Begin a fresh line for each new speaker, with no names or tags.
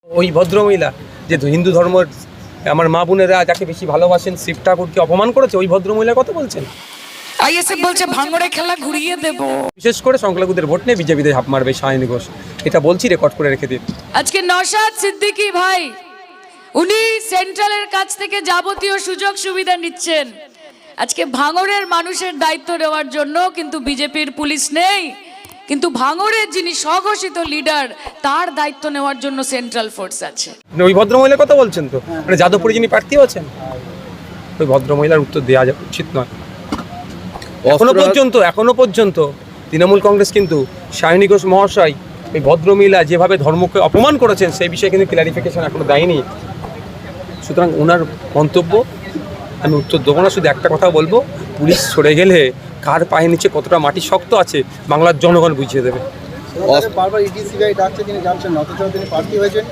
ওই ভদ্রমহিলা যে হিন্দু ধর্মের আমার মা বোনেরা যাকে বেশি ভালোবাসেন শিব ঠাকুরকে অপমান করেছে, ওই ভদ্রমহিলার কথা বলছেন।
আইএসএফ বলছে ভাঙড়ে খেলা ঘুরিয়ে দেব।
বিশেষ করে সংখ্যালঘুদের ভোট নিয়ে বিজেপিতে ঝাঁপ মারবে শাহিনী ঘোষ, এটা বলছি, রেকর্ড করে রেখে দিন।
আজকে নওশাদ সিদ্দিকী ভাই উনি সেন্ট্রালের কাছ থেকে যাবতীয় সুযোগ সুবিধা নিচ্ছেন। আজকে ভাঙড়ের মানুষের দায়িত্ব নেওয়ার জন্য কিন্তু বিজেপির পুলিশ নেই, কিন্তু ভাঙড়ের যিনি স্বঘোষিত লিডার তার দায়িত্ব নেওয়ার জন্য সেন্ট্রাল ফোর্স আছে।
ওই ভদ্রমহিলার কথা বলছেন তো, মানে যাদবপুরে যিনি প্রার্থী হচ্ছেন, ওই ভদ্রমহিলার উত্তর দেওয়া উচিত নয়। এখনো পর্যন্ত তৃণমূল কংগ্রেস কিন্তু শাহিনী ঘোষ মহাশয় ওই ভদ্রমহিলা যেভাবে ধর্মকে অপমান করেছেন সেই বিষয়ে কিন্তু ক্লারিফিকেশন এখনো দেয়নি। সুতরাং ওনার মন্তব্য আমি উত্তর দেবো না। শুধু একটা কথা বলবো, পুলিশ সরে গেলে কার পায়ের নিচে কতটা মাটি শক্ত আছে বাংলার জনগণ বুঝিয়ে দেবে।
বারবার ইডি সিবিআই ডাকছে, তিনি যাচ্ছেন না, অথচ তিনি প্রার্থী হয়েছেন।